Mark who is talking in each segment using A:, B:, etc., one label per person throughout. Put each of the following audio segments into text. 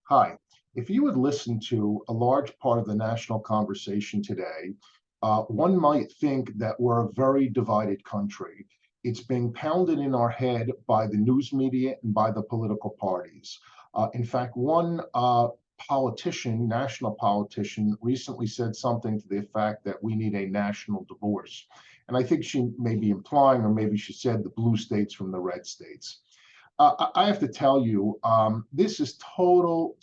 A: Hi. If you would listen to a large part of the national conversation today, one might think that we're a very divided country. It's being pounded in our head by the news media and by the political parties. In fact, one politician, national politician, recently said something to the effect that we need a national divorce. And I think she may be implying, or maybe she said, the blue states from the red states. I have to tell you, this is total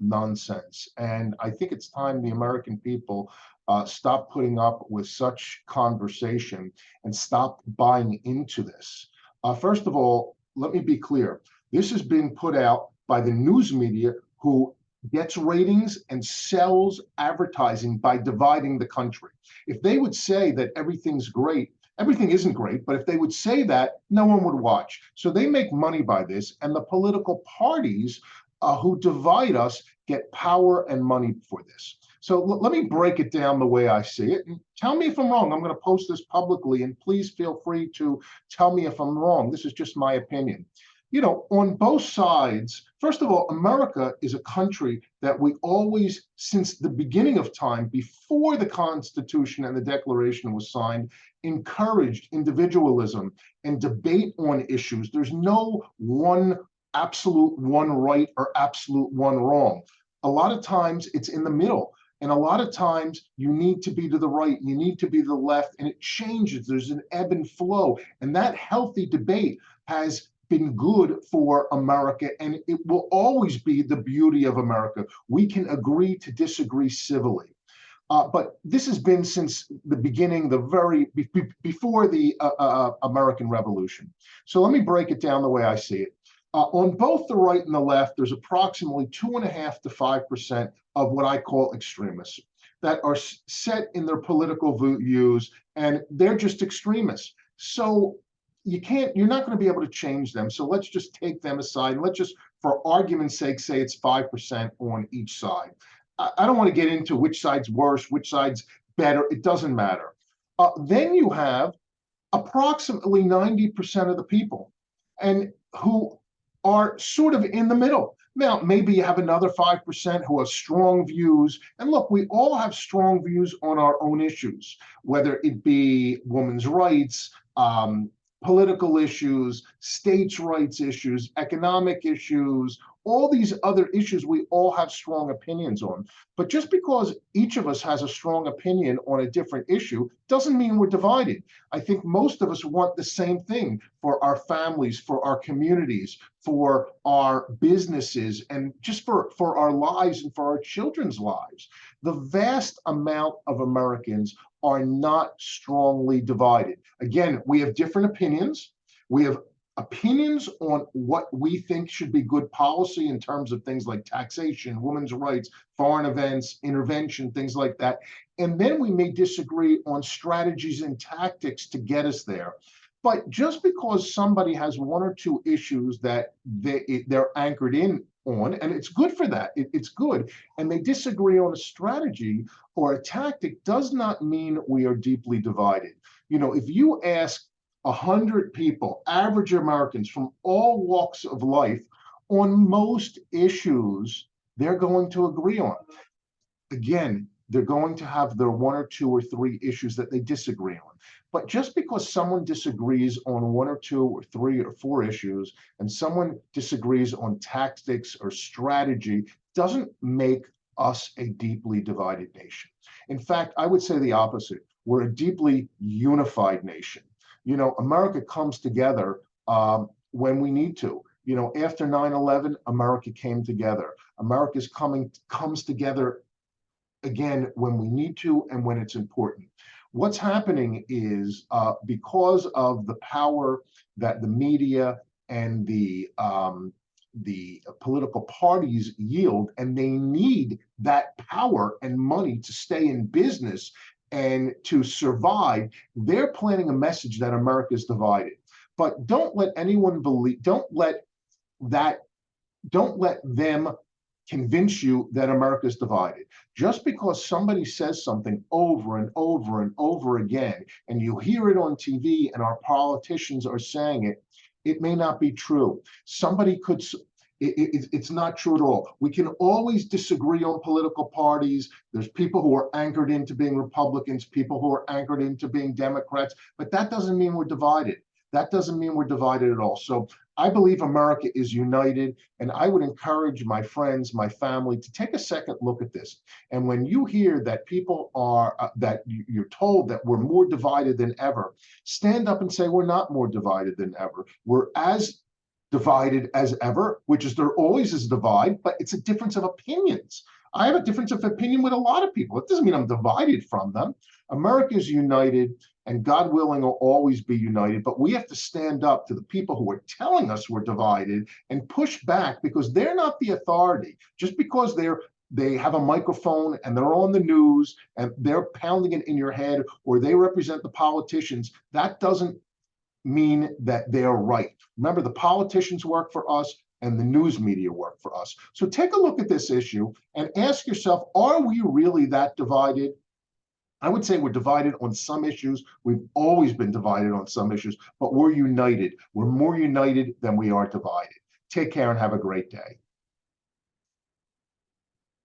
A: nonsense. And I think it's time the American people stop putting up with such conversation and stop buying into this. First of all, let me be clear. This is being put out by the news media who gets ratings and sells advertising by dividing the country. If they would say that everything's great, everything isn't great, but if they would say that, no one would watch. So they make money by this, and the political parties who divide us get power and money for this. So let me break it down the way I see it. And tell me if I'm wrong. I'm going to post this publicly, and please feel free to tell me if I'm wrong. This is just my opinion. On both sides, first of all, America is a country that we always, since the beginning of time, before the Constitution and the Declaration was signed, encouraged individualism and debate on issues. There's no one absolute one right or absolute one wrong. A lot of times it's in the middle. And a lot of times you need to be to the right, you need to be to the left, and it changes. There's an ebb and flow. And that healthy debate has been good for America, and it will always be the beauty of America. We can agree to disagree civilly. But this has been since the beginning, before the American Revolution. So let me break it down the way I see it. On both the right and the left, there's approximately 2.5 to 5% of what I call extremists that are set in their political views, and they're just extremists. So you're not going to be able to change them. So let's just take them aside, and let's just, for argument's sake, say it's 5% on each side. I don't want to get into which side's worse, which side's better. It doesn't matter. Then you have approximately 90% of the people, and who are sort of in the middle. Now, maybe you have another 5% who have strong views. And look, we all have strong views on our own issues, whether it be women's rights, political issues, states' rights issues, economic issues, all these other issues we all have strong opinions on. But just because each of us has a strong opinion on a different issue doesn't mean we're divided. I think most of us want the same thing for our families, for our communities, for our businesses, and just for our lives and for our children's lives. The vast amount of Americans are not strongly divided. Again, we have different opinions. We have opinions on what we think should be good policy in terms of things like taxation, women's rights, foreign events, intervention, things like that. And then we may disagree on strategies and tactics to get us there. But just because somebody has one or two issues that they're anchored in on, and it's good for that, it's good, and they disagree on a strategy or a tactic, does not mean we are deeply divided. If you ask 100 people, average Americans from all walks of life, on most issues, they're going to agree on. Again, they're going to have their one or two or three issues that they disagree on. But just because someone disagrees on one or two or three or four issues, and someone disagrees on tactics or strategy, doesn't make us a deeply divided nation. In fact, I would say the opposite. We're a deeply unified nation. America comes together when we need to. After 9/11, America came together. America's comes together again when we need to and when it's important. What's happening is because of the power that the media and the political parties yield, and they need that power and money to stay in business and to survive, they're planting a message that America is divided. But don't let anyone believe, don't let them convince you that America is divided. Just because somebody says something over and over and over again, and you hear it on TV and our politicians are saying it, it may not be true. It's not true at all. We can always disagree on political parties. There's people who are anchored into being Republicans, people who are anchored into being Democrats, but that doesn't mean we're divided. That doesn't mean we're divided at all. So I believe America is united, and I would encourage my friends, my family, to take a second look at this. And when you hear that people are, that you're told that we're more divided than ever, stand up and say we're not more divided than ever. We're as divided as ever, which is there always is a divide, but it's a difference of opinions. I have a difference of opinion with a lot of people. It doesn't mean I'm divided from them. America is united, and God willing, will always be united. But we have to stand up to the people who are telling us we're divided and push back, because they're not the authority. Just because they have a microphone and they're on the news and they're pounding it in your head, or they represent the politicians, that doesn't mean that they're right. Remember, the politicians work for us and the news media work for us. So take a look at this issue and ask yourself, are we really that divided? I would say we're divided on some issues. We've always been divided on some issues, but we're united. We're more united than we are divided. Take care and have a great day.